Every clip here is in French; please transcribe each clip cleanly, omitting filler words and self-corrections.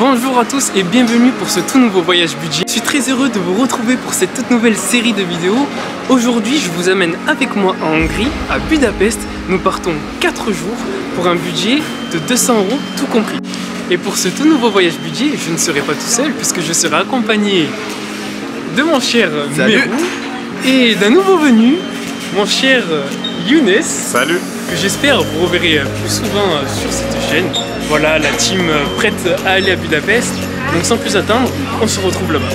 Bonjour à tous et bienvenue pour ce tout nouveau voyage budget. Je suis très heureux de vous retrouver pour cette toute nouvelle série de vidéos. Aujourd'hui, je vous amène avec moi en Hongrie, à Budapest. Nous partons 4 jours pour un budget de 200 € tout compris. Et pour ce tout nouveau voyage budget, je ne serai pas tout seul puisque je serai accompagné de mon cher Mérou et d'un nouveau venu, mon cher Younes. Salut. Que j'espère vous reverrez plus souvent sur cette chaîne. Voilà, la team prête à aller à Budapest. Donc sans plus attendre, on se retrouve là-bas.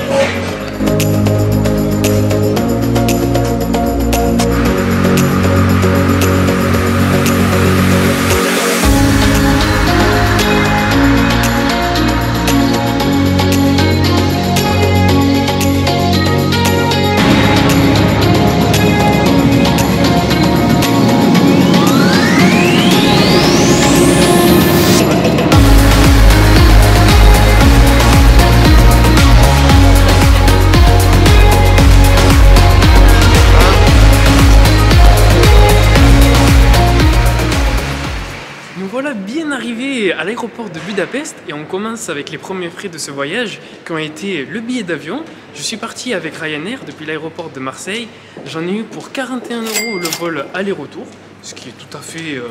Voilà bien arrivé à l'aéroport de Budapest et on commence avec les premiers frais de ce voyage qui ont été le billet d'avion. Je suis parti avec Ryanair depuis l'aéroport de Marseille. J'en ai eu pour 41 € le vol aller-retour, ce qui est tout à fait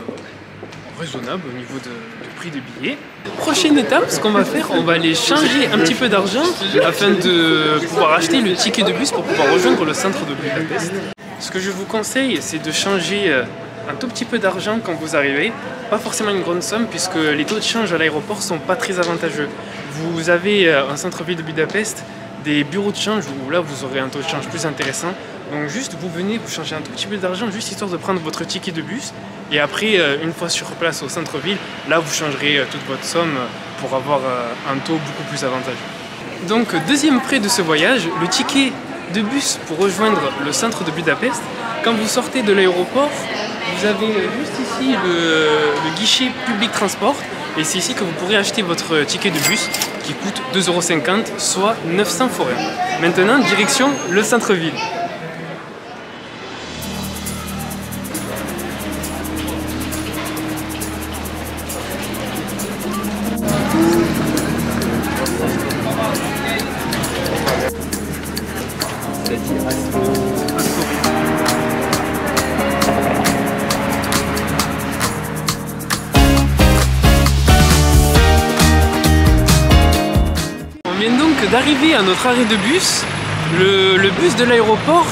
raisonnable au niveau du prix des billets. Prochaine étape, ce qu'on va faire, on va aller changer un petit peu d'argent afin de pouvoir acheter le ticket de bus pour pouvoir rejoindre le centre de Budapest. Ce que je vous conseille, c'est de changer un tout petit peu d'argent quand vous arrivez, pas forcément une grande somme puisque les taux de change à l'aéroport sont pas très avantageux. Vous avez en centre-ville de Budapest des bureaux de change où là vous aurez un taux de change plus intéressant. Donc juste vous venez, vous changez un tout petit peu d'argent juste histoire de prendre votre ticket de bus et après une fois sur place au centre-ville, là vous changerez toute votre somme pour avoir un taux beaucoup plus avantageux. Donc deuxième frais de ce voyage, le ticket de bus pour rejoindre le centre de Budapest. Quand vous sortez de l'aéroport, vous avez juste ici le guichet public transport et c'est ici que vous pourrez acheter votre ticket de bus qui coûte 2,50 €, soit 900 forints. Maintenant, direction le centre-ville. On vient donc d'arriver à notre arrêt de bus. Le bus de l'aéroport,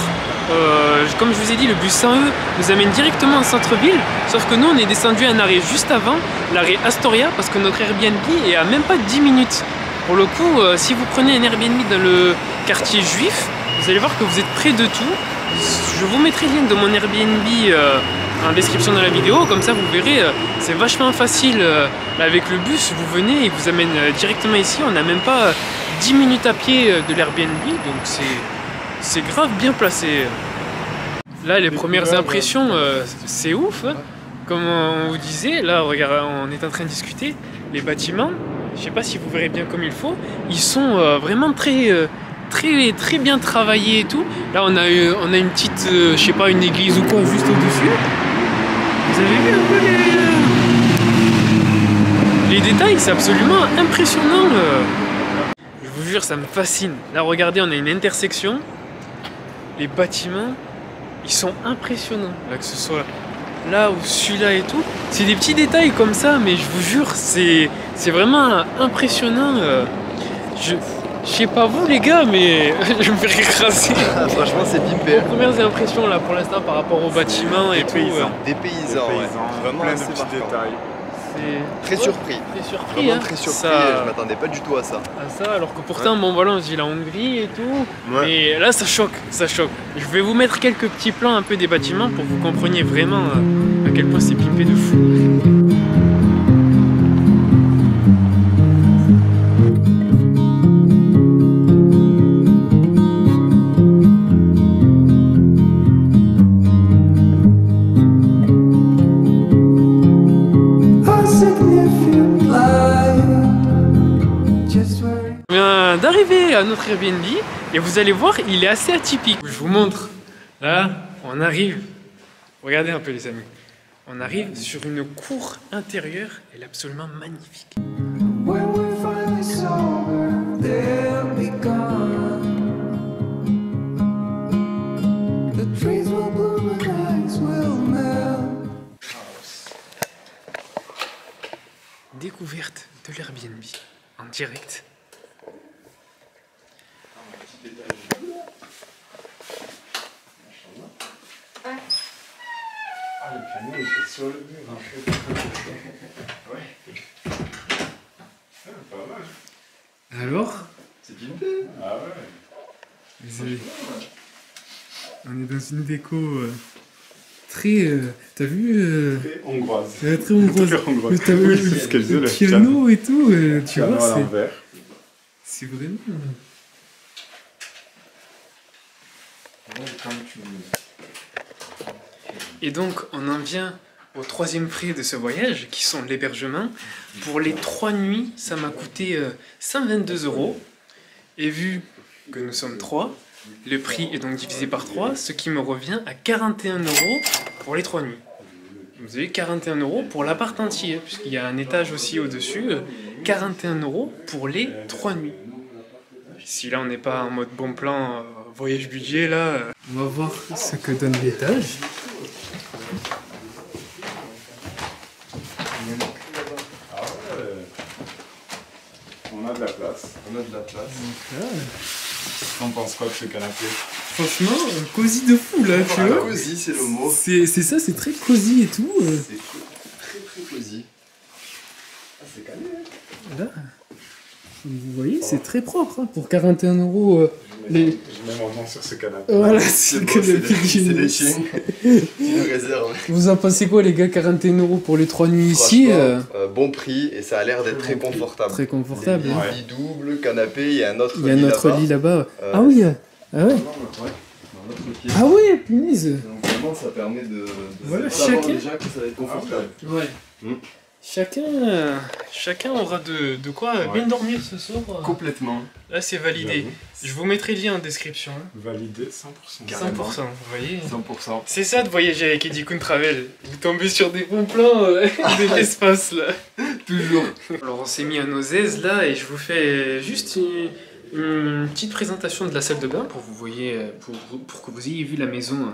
comme je vous ai dit, le bus 100E nous amène directement en centre-ville. Sauf que nous, on est descendu à un arrêt juste avant, l'arrêt Astoria, parce que notre Airbnb est à même pas 10 minutes. Pour le coup, si vous prenez un Airbnb dans le quartier juif, vous allez voir que vous êtes près de tout. Je vous mettrai le lien de mon Airbnb en description de la vidéo, comme ça vous verrez, c'est vachement facile. Avec le bus, vous venez et vous amène directement ici. On n'a même pas 10 minutes à pied de l'Airbnb, donc c'est grave bien placé. Là, les premières impressions, c'est ouf. Hein. Comme on vous disait, là, regarde, on est en train de discuter. Les bâtiments, je sais pas si vous verrez bien comme il faut, ils sont vraiment très bien travaillés et tout. Là, on a une petite, je sais pas, une église ou quoi, juste au-dessus. Vous avez vu un peu les détails, c'est absolument impressionnant. Je vous jure, ça me fascine. Là, regardez, on a une intersection. Les bâtiments, ils sont impressionnants. Là, que ce soit là ou celui-là et tout. C'est des petits détails comme ça, mais je vous jure, c'est vraiment impressionnant. Je sais pas vous les gars, mais je me fais écraser. Franchement, c'est pimpé. Premières impressions là pour l'instant par rapport aux bâtiments et tout. Des paysans, ouais. Vraiment plein de assez petits marquant. détails. Très surpris. Très surpris, Vraiment hein. très surpris. Ça... Je m'attendais pas du tout à ça. alors que pourtant, bon voilà, on se dit la Hongrie et tout. Ouais. Mais là, ça choque, ça choque. Je vais vous mettre quelques petits plans un peu des bâtiments pour que vous compreniez vraiment à quel point c'est pimpé de fou. D'arriver à notre Airbnb et vous allez voir, il est assez atypique. Je vous montre. Là, on arrive. Regardez un peu les amis. On arrive sur une cour intérieure, elle est absolument magnifique. Airbnb en direct. Ah, le piano il est sur le mur en fait. Ouais. Ah, pas mal. Alors, C'est pimpé. Ah ouais. on est dans une déco très... t'as vu Très hongroise. très hongroise. Très hongroise. T'as vu Oui, c'est ce qu'elle disait, le le piano et tout, tu Piano vois, à l'envers. c'est vraiment... Et donc, on en vient au troisième frais de ce voyage, qui sont l'hébergement. Pour les 3 nuits, ça m'a coûté 122 €. Et vu que nous sommes 3, le prix est donc divisé par 3, ce qui me revient à 41 € pour les 3 nuits. Vous avez 41 € pour l'appart entier, puisqu'il y a un étage aussi au-dessus. 41 € pour les 3 nuits. Si là on n'est pas en mode bon plan, voyage budget là... On va voir ce que donne l'étage. Ah ouais. On a de la place. On a de la place. On pense quoi de ce canapé? Franchement, cosy de fou là, tu vois. Cosy, c'est le mot. C'est ça, c'est très cosy et tout. C'est très très cosy. Ah, c'est calé, hein. Là, comme vous voyez, c'est très propre. Hein. Pour 41 €, Je mets mon nom sur ce canapé. voilà, C'est c'est beau, que c'est le des pigeon. chiens. Une réserve. Vous en pensez quoi, les gars? 41 € pour les 3 nuits ici, Franchement, bon prix et ça a l'air d'être très confortable. très confortable. Des Hein. lits doubles, canapé, il y a un autre Il y a un autre là-bas. lit là-bas. Ah oui, ah ouais. Dans notre pied. Ah ouais, punaise. Donc vraiment, ça permet de Voilà, savoir chacun- déjà que ça va être confortable. Ouais. Chacun aura de quoi bien dormir ce soir. Complètement. Là, c'est validé. J'avoue. Je vous mettrai le lien en description. Hein. Validé 100%. 100%, vous voyez. 100%. C'est ça de voyager avec Eddie Kun Travel. Vous tombez sur des bons plans de l'espace là. Toujours. Alors on s'est mis à nos aises là et je vous fais juste une petite présentation de la salle de bain pour que vous ayez vu la maison,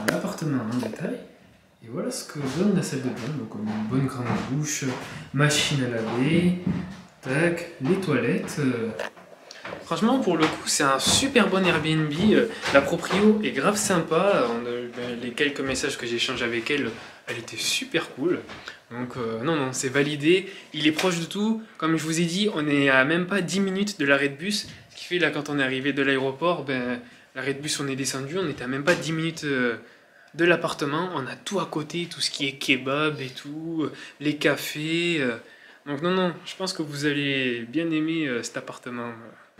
l'appartement en détail. Et voilà ce que donne la salle de bain. Donc on a une bonne grande douche, machine à laver, tac, les toilettes. Franchement, pour le coup, c'est un super bon Airbnb. La proprio est grave sympa. Les quelques messages que j'ai échangés avec elle, elle était super cool. Donc non, c'est validé. Il est proche de tout. Comme je vous ai dit, on est à même pas 10 minutes de l'arrêt de bus. Ce qui fait, là, quand on est arrivé de l'aéroport, l'arrêt de bus, on est descendu. On était à même pas 10 minutes de l'appartement. On a tout à côté, tout ce qui est kebab et tout, les cafés. Donc non, je pense que vous allez bien aimer cet appartement.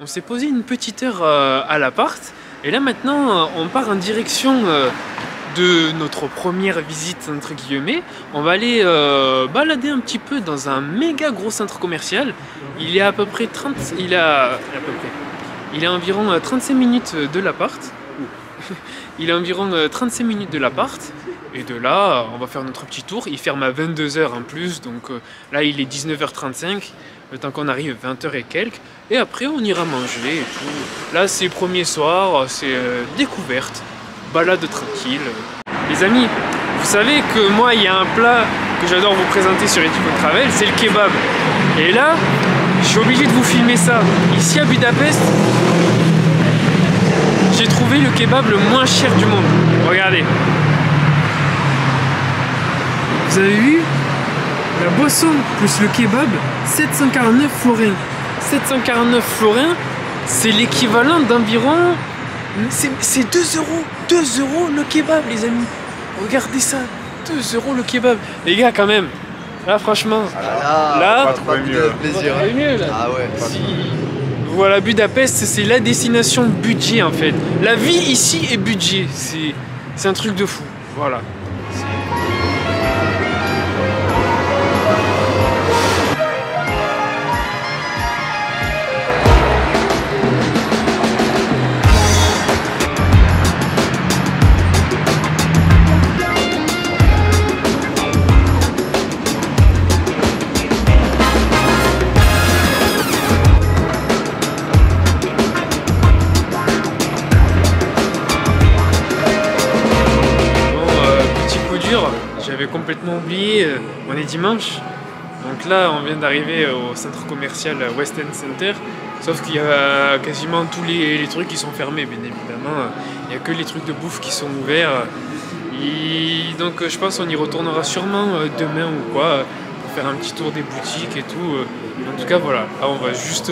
On s'est posé une petite heure à l'appart et là maintenant on part en direction de notre première visite entre guillemets. On va aller balader un petit peu dans un méga gros centre commercial. Il est à peu près il est à environ 35 minutes de l'appart. Il est environ 35 minutes de l'appart. Et de là, on va faire notre petit tour. Il ferme à 22 h en plus, donc là il est 19 h 35, le temps qu'on arrive 20 h et quelques. Et après on ira manger et tout. Là c'est premier soir, c'est découverte, balade tranquille. Les amis, vous savez que moi il y a un plat que j'adore vous présenter sur Eddie Kun Travel, c'est le kebab. Et là, je suis obligé de vous filmer ça. Ici à Budapest, j'ai trouvé le kebab le moins cher du monde. Regardez. Vous avez vu? La boisson plus le kebab, 749 florins. 749 florins, c'est l'équivalent d'environ... C'est 2 €. 2 € le kebab, les amis. Regardez ça. 2 € le kebab. Les gars, quand même. Là, franchement. Là, on va trouver trouver mieux. plaisir. on va trouver mieux, là. Ah ouais. Voilà, Budapest, c'est la destination budget, en fait. La vie ici est budget. C'est un truc de fou. Voilà. J'avais complètement oublié, on est dimanche, donc Donc là, on vient d'arriver au centre commercial West End Center. Sauf qu'il y a quasiment tous les trucs qui sont fermés, bien évidemment. Il n'y a que les trucs de bouffe qui sont ouverts. Et donc je pense qu'on y retournera sûrement demain ou quoi, pour faire un petit tour des boutiques et tout. En tout cas, voilà. Là, on va juste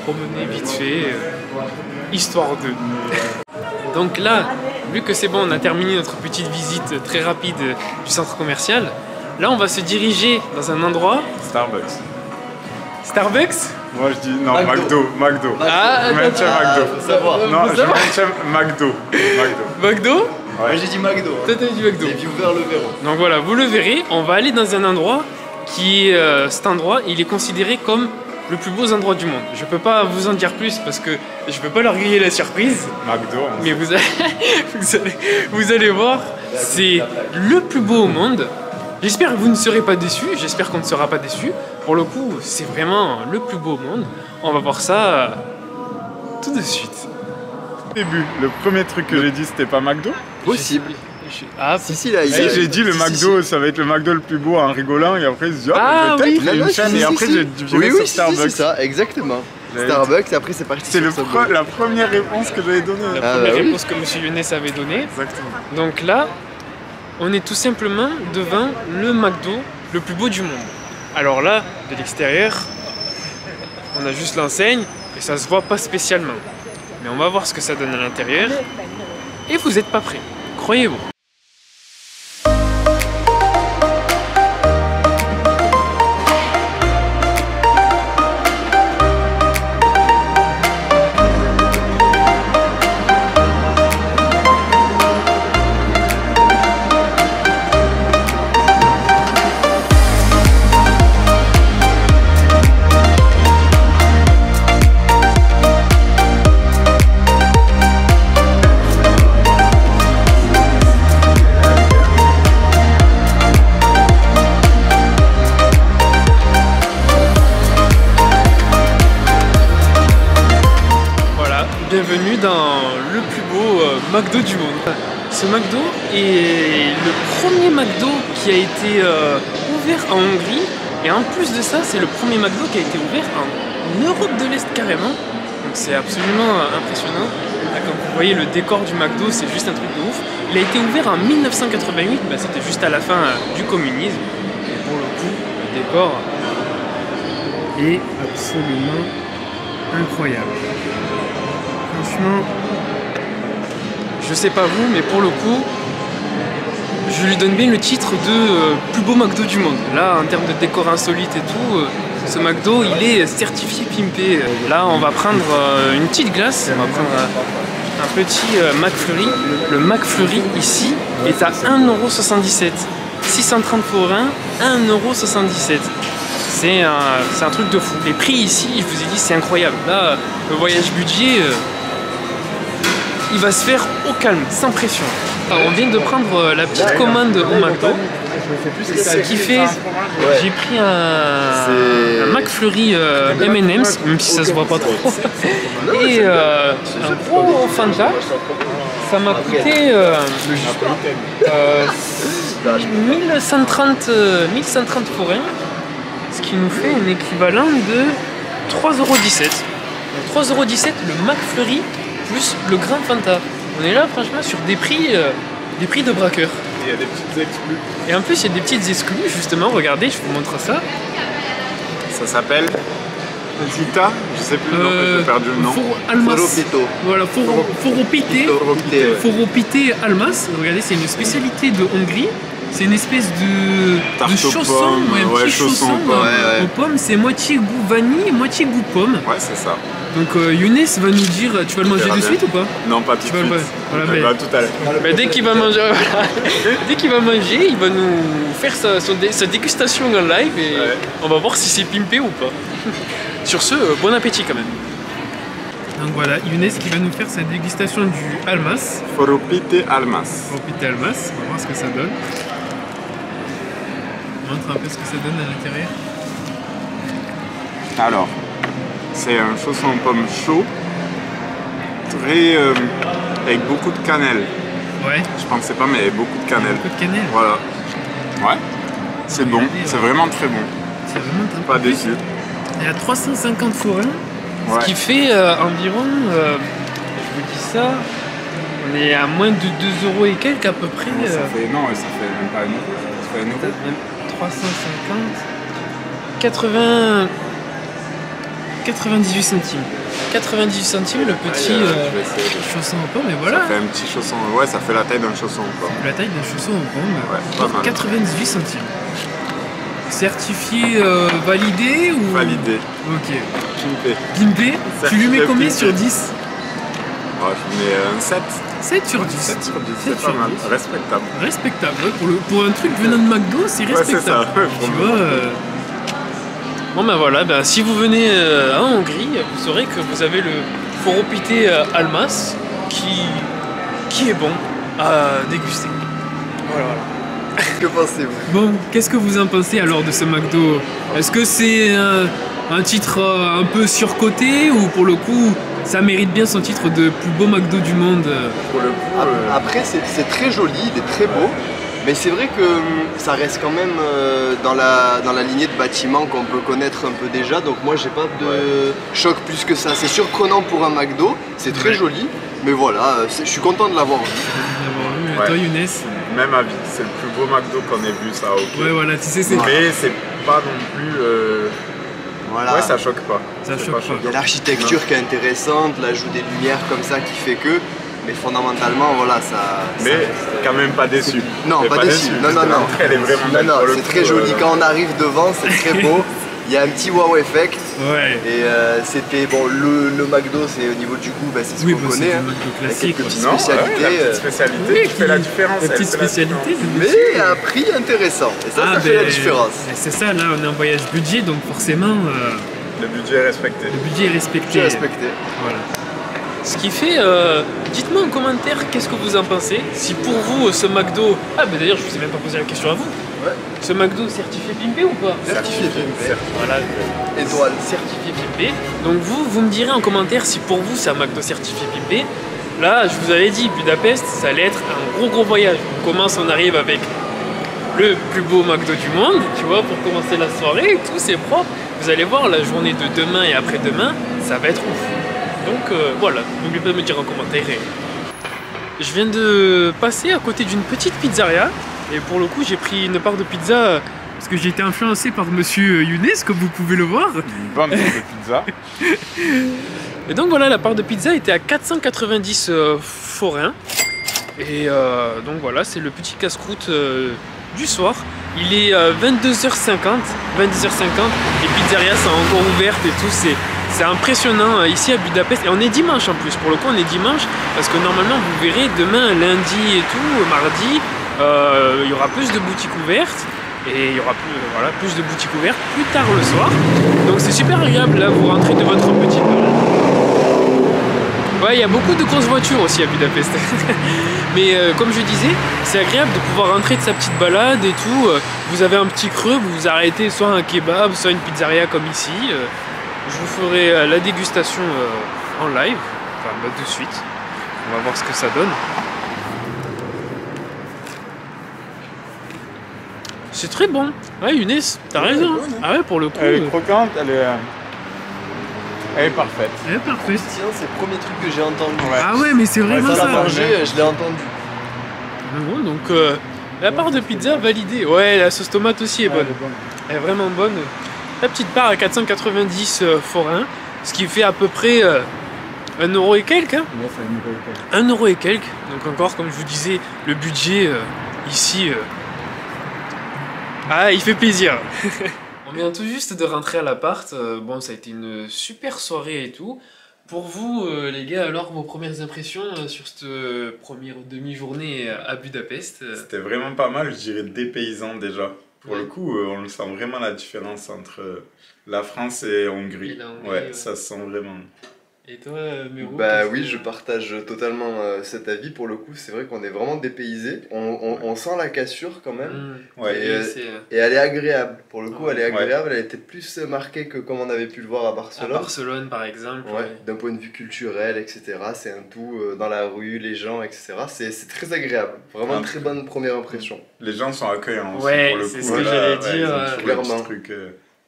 promener vite fait, histoire de... Donc là, vu que c'est bon, on a terminé notre petite visite très rapide du centre commercial. Là, on va se diriger dans un endroit... Starbucks. Starbucks? Moi je dis non, McDo. Ah, Je maintiens McDo. Faut savoir. Non, je maintiens McDo. McDo? Moi j'ai dit McDo. Toi, t'as dit McDo. Les viewers le verront. Donc voilà, vous le verrez, on va aller dans un endroit qui est... cet endroit, il est considéré comme le plus beau endroit du monde. Je peux pas vous en dire plus parce que je peux pas leur griller la surprise. McDo. Mais vous allez voir, c'est le plus beau au monde. J'espère que vous ne serez pas déçus, j'espère qu'on ne sera pas déçus. Pour le coup, c'est vraiment le plus beau au monde. On va voir ça tout de suite. Au début, le premier truc que j'ai dit, c'était pas McDo. Possible. Ah, Si, là, il Si, j'ai dit le McDo, ça va être le McDo le plus beau en rigolant, et après, je dis, Ah, peut-être, oui. il y a une chaîne, et après, j'ai viré sur Starbucks. c'est ça, exactement. J'avais Starbucks, après c'est parti C'est sur le Subway. la première réponse que j'avais donnée. la Ah, première bah oui. réponse que M. Younes avait donnée. Exactement. Donc là, on est tout simplement devant le McDo le plus beau du monde. Alors là, de l'extérieur, on a juste l'enseigne et ça se voit pas spécialement. Mais on va voir ce que ça donne à l'intérieur. Et vous n'êtes pas prêts, croyez-vous. Bienvenue dans le plus beau McDo du monde. Ce McDo est le premier McDo qui a été ouvert en Hongrie. Et en plus de ça, c'est le premier McDo qui a été ouvert en Europe de l'Est carrément. Donc c'est absolument impressionnant. Là, comme vous voyez, le décor du McDo, c'est juste un truc de ouf. Il a été ouvert en 1988, bah, c'était juste à la fin du communisme. Et pour le coup, le décor est absolument incroyable. Franchement, je sais pas vous, mais pour le coup, je lui donne bien le titre de plus beau McDo du monde. Là, en termes de décor insolite et tout, ce McDo, il est certifié pimpé. Là, on va prendre une petite glace, on va prendre un petit McFlurry. Le McFlurry ici est à 1,77 €. 630 forains, 1,77 €. C'est un truc de fou. Les prix ici, je vous ai dit, c'est incroyable. Là, le voyage budget, il va se faire au calme, sans pression. Alors, on vient de prendre la petite commande au McDo. Ce qui fait, j'ai pris un McFlurry M&M's, même si ça se voit pas trop, et un gros Fanta. Ça m'a coûté 1130 forains, ce qui nous fait un équivalent de 3,17 €. Donc 3,17 € le McFlurry plus le grand Fanta. On est là franchement sur des prix de braqueurs. Il y a des petites exclus. Et en plus il y a des petites exclus justement, regardez, je vous montre ça. Ça s'appelle Zita, je sais plus le nom, j'ai perdu le nom. Foro Almas. Foropito. Voilà, Foropité. Foropité Almas. Regardez, c'est une spécialité de Hongrie. C'est une espèce de chausson, un petit chausson aux pommes. C'est moitié goût vanille, moitié goût pomme. Ouais, c'est ça. Donc Younes va nous dire, tu vas le manger de suite ou pas? Non, pas tout de suite. Voilà, Bah, tout à l'heure. Mais dès qu'il va manger, dès qu'il va manger, il va nous faire sa dégustation en live et on va voir si c'est pimpé ou pas. Sur ce, bon appétit quand même. Donc voilà, Younes qui va nous faire sa dégustation du Almas. Foropite Almas. Foropite Almas, on va voir ce que ça donne. On montre un peu ce que ça donne à l'intérieur. Alors, c'est un chausson aux pommes chaud, très avec beaucoup de cannelle. Ouais. Je pensais pas, mais avec beaucoup de cannelle. Beaucoup de cannelle. Voilà. Ouais. C'est bon, c'est vraiment très bon. Ça remonte un Pas peu plus. déçu. Il y a 350 forains, Ouais. ce qui fait environ, je vous dis ça, on est à moins de 2 euros et quelques à peu près. Ça fait, non, ça fait même pas 1 euro. Ça fait 1 euro. Peut-être même 350, 80, 98 centimes. 98 centimes le petit je vais essayer de- chausson en pomme, et voilà. Ça fait un petit chausson. Ouais, ça fait la taille d'un chausson. Quoi. La taille d'un chausson en pomme, Ouais, pas pour mal. 98 centimes. Certifié validé ou... Validé. Ok. Pimpé. Pimpé, tu lui mets Certifié combien pimpé. sur 10? Ouais, je mets un 7. 7 sur 10. 7 sur 10, 7 c'est pas sur mal. 10. Respectable. Respectable, ouais, pour un truc venant de McDo, c'est Ouais, c'est respectable. ça. Tu vois Bon ben voilà, ben, si vous venez en Hongrie, vous saurez que vous avez le Foropité Almas qui est bon à déguster. Voilà, voilà. Que pensez-vous? Bon, qu'est-ce que vous en pensez alors de ce McDo? Est-ce que c'est un titre un peu surcoté ou pour le coup ça mérite bien son titre de plus beau McDo du monde? Pour le coup, Après, c'est très joli, il est très beau, mais c'est vrai que ça reste quand même dans la lignée de bâtiments qu'on peut connaître un peu déjà, donc moi j'ai pas de choc plus que ça. C'est surprenant pour un McDo, c'est très Ouais. joli, mais voilà, je suis content de l'avoir vu. D'avoir vu. Ouais. Toi Younes? même avis. C'est le plus beau McDo qu'on ait vu, ça, ok. Ouais voilà, tu sais c'est... Mais c'est pas non plus... Voilà. Ouais, ça choque pas. Ça C'est choque pas. choquant. Il y a l'architecture qui est intéressante, l'ajout des lumières comme ça qui fait que, mais fondamentalement, voilà, ça Mais reste, quand même pas déçu. Non, Mais pas déçu. Non, non, non. L'entrée, elle est vraiment Non, belle. non, Pour le c'est coup, très joli. Quand on arrive devant, c'est très beau. Il y a un petit wow effect. Ouais. Et c'était, bon, le McDo, c'est au niveau du goût, bah, c'est ce Oui, qu'on bah, c'est connaît. du Hein. McDo Avec classique. quelques petites Non, ouais, spécialités. la petite spécialité Oui, qui fait la différence. La elle petite fait la spécialité différence. de Mais à un prix intéressant. Et ça, ça fait la différence. C'est ça, là on est en voyage budget, donc forcément Le budget est respecté. le budget est respecté. J'ai respecté. Voilà. Ce qui fait, dites-moi en commentaire qu'est-ce que vous en pensez. Si pour vous ce McDo, ah bah d'ailleurs je vous ai même pas posé la question à vous. Ouais. Ce McDo certifié pimpé ou pas? Certifié pimpé. Voilà, Étoile. certifié pimpé. Donc vous me direz en commentaire si pour vous c'est un McDo certifié pimpé. Là, je vous avais dit, Budapest, ça allait être un gros voyage. On arrive avec le plus beau McDo du monde, tu vois, pour commencer la soirée, tout c'est propre. Vous allez voir, la journée de demain et après-demain, ça va être ouf. Donc voilà, n'oubliez pas de me dire en commentaire. Je viens de passer à côté d'une petite pizzeria, et pour le coup, j'ai pris une part de pizza parce que j'ai été influencé par monsieur Younes, comme vous pouvez le voir. Une bonne de pizza. Et donc voilà, la part de pizza était à 490 forains. Et donc voilà, c'est le petit casse-croûte du soir. Il est 22h50, les pizzerias sont encore ouvertes et tout, c'est impressionnant ici à Budapest. Et on est dimanche en plus, pour le coup on est dimanche, parce que normalement vous verrez demain, lundi et tout, mardi, il y aura plus de boutiques ouvertes. Et il y aura plus de boutiques ouvertes plus tard le soir. Donc c'est super agréable, là vous rentrez de votre petite... Ouais, il y a beaucoup de grosses voitures aussi à Budapest. Mais comme je disais, c'est agréable de pouvoir rentrer de sa petite balade et tout. Vous avez un petit creux, vous vous arrêtez soit un kebab, soit une pizzeria comme ici. Je vous ferai la dégustation en live, enfin bah, de suite. On va voir ce que ça donne. C'est très bon. Ouais, Younes, t'as raison. bonne, hein. Ah ouais, pour le coup. Elle est croquante, elle est parfaite. Elle est parfaite. Tiens, c'est le premier truc que j'ai entendu. Ouais. Ah ouais, mais c'est vraiment ça Ça ça. l'a mangé, je l'ai entendu. Mais bon, donc la part de pizza validée. Ouais, la sauce tomate aussi est bonne. Elle est vraiment bonne. La petite part à 490 forains, ce qui fait à peu près 1 euro et quelques. Hein. 1 euro et quelques. Donc encore, comme je vous disais, le budget ici, ah, il fait plaisir. On vient tout juste de rentrer à l'appart. Bon, ça a été une super soirée et tout. Pour vous, les gars, alors vos premières impressions sur cette première demi-journée à Budapest C'était vraiment pas mal, je dirais dépaysant déjà. Pour Ouais. le coup, on sent vraiment la différence entre la France et Hongrie. Et la Hongrie, ouais, ouais. ça se sent vraiment. Et toi, Mero Bah qu'est-ce oui, que- je partage totalement cet avis. Pour le coup, c'est vrai qu'on est vraiment dépaysé. On sent la cassure quand même. Ouais. Et, Oui, c'est Et elle est agréable. Pour le coup, elle est Ouais. agréable. Elle était plus marquée que comme on avait pu le voir à à Barcelone. Barcelone par exemple. Ouais, d'un point de vue culturel, etc. C'est un tout dans la rue, les gens, etc. C'est très agréable. Vraiment une Ah. très bonne première impression. Les gens sont accueillants aussi Ouais, pour le c'est coup. ce que là, j'allais ouais, dire, ils ont trouvé un petit clairement. truc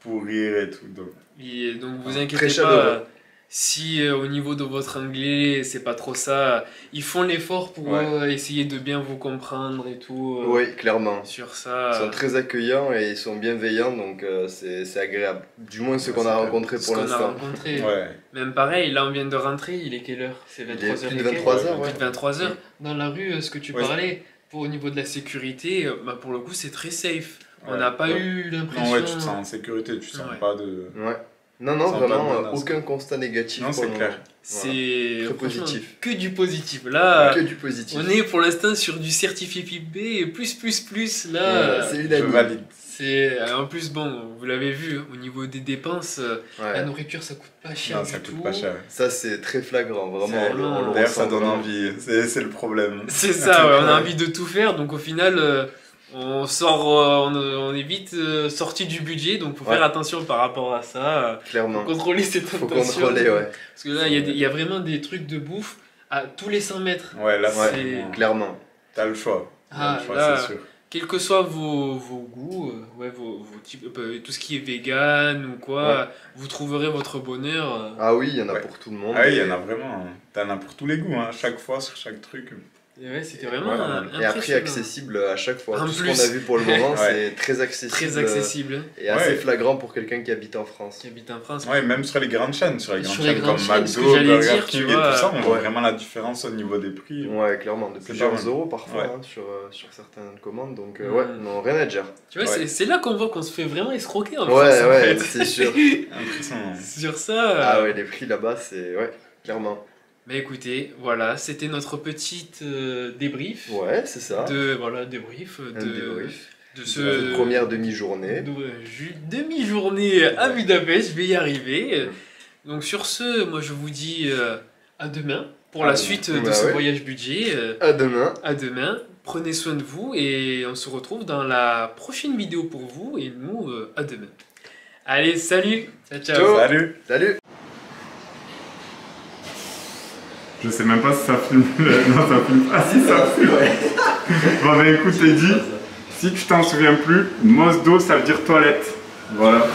pour rire et tout. Donc. Et donc vous Très inquiétez chaleureux. pas, si au niveau de votre anglais c'est pas trop ça, ils font l'effort pour essayer de bien vous comprendre et tout. Oui, clairement. Sur ça. Ils sont très accueillants et ils sont bienveillants, donc c'est agréable. Du moins ce qu'on a rencontré Ce pour qu'on a l'instant. rencontré. Ouais. Même pareil, là on vient de rentrer, il est quelle heure? C'est Il est 23h. plus de 23h, Plus ouais. de 23h. Dans la rue, ce que tu Ouais. parlais, au niveau de la sécurité, bah, pour le coup c'est très safe. On Ouais. n'a pas Ouais. eu l'impression. Non, ouais, tu te sens en sécurité, tu sens Ouais. pas de. Ouais. Non, non, Sans pas de vraiment, menace. aucun constat négatif. Non, pour c'est le clair. moment. C'est Très franchement, positif. que du positif. Là, Que du positif. on est pour l'instant sur du certifié PIB B et plus. Là, C'est Je unanime. valide. c'est en plus bon, vous l'avez vu, au niveau des dépenses, la Ouais. nourriture ça coûte pas cher Non, du ça tout. coûte pas cher. Ça, c'est très flagrant, vraiment. C'est- On le D'ailleurs, ça ressent donne vraiment. envie. C'est le problème. C'est ça, ouais, on a Ouais. envie de tout faire, donc au final, on sort, on est vite sorti du budget, donc faut Ouais. faire attention par rapport à ça. Clairement. Contrôler ses Faut tentations. contrôler, ouais. Parce que là, il y a vraiment des trucs de bouffe à tous les 100 mètres. Ouais, là, Ouais. c'est. Clairement. T'as le choix. T'as Ah, le choix, là, c'est sûr. quels que soient vos goûts, vos types, tout ce qui est vegan ou quoi, vous trouverez votre bonheur. Ah oui, il y en a Ouais. pour tout le monde. Ah oui, il y et- en a vraiment. Hein. T'en as pour tous les goûts, hein. Chaque fois, sur chaque truc. Et ouais, c'était vraiment Ouais, Et après, impressionnant. accessible à chaque fois. En Tout ce plus. qu'on a vu pour le moment, Ouais. c'est très accessible. Très accessible. Et assez Ouais. flagrant pour quelqu'un qui habite en France. Qui habite en France. Ouais, même sur les grandes chaînes, sur les grandes Sur les chaînes grandes comme chaînes, ce que McDo, j'allais Burger dire, King tu et vois, tout ça, on voit ouais. vraiment la différence au niveau des prix. Ouais, clairement. De C'est plusieurs pas mal. euros parfois Ouais. hein, sur certaines commandes. Donc, Mm. ouais, non, rien à dire. Tu vois, Ouais. c'est là qu'on voit qu'on se fait vraiment escroquer en Ouais, France. en ouais, fait. c'est sûr. Impressionnant. Sur ça. Ah ouais, les prix là-bas, c'est. Ouais, clairement. Mais écoutez, voilà, c'était notre petite débrief. Ouais, c'est ça. Débrief Un de débrief. de Cette ce première demi-journée. demi-journée à Budapest, je vais y arriver. Donc sur ce, moi je vous dis à demain pour À la demain. suite de Bah ce ouais. voyage budget. À demain. À demain, prenez soin de vous et on se retrouve dans la prochaine vidéo pour vous et nous à demain. Allez, salut, ciao. Ciao. Salut. Salut. Je sais même pas si ça filme. Non, ça filme. Ah si, ça filme. Bon, bah écoute, Eddie, si tu t'en souviens plus, Mosdo, ça veut dire toilette. Voilà.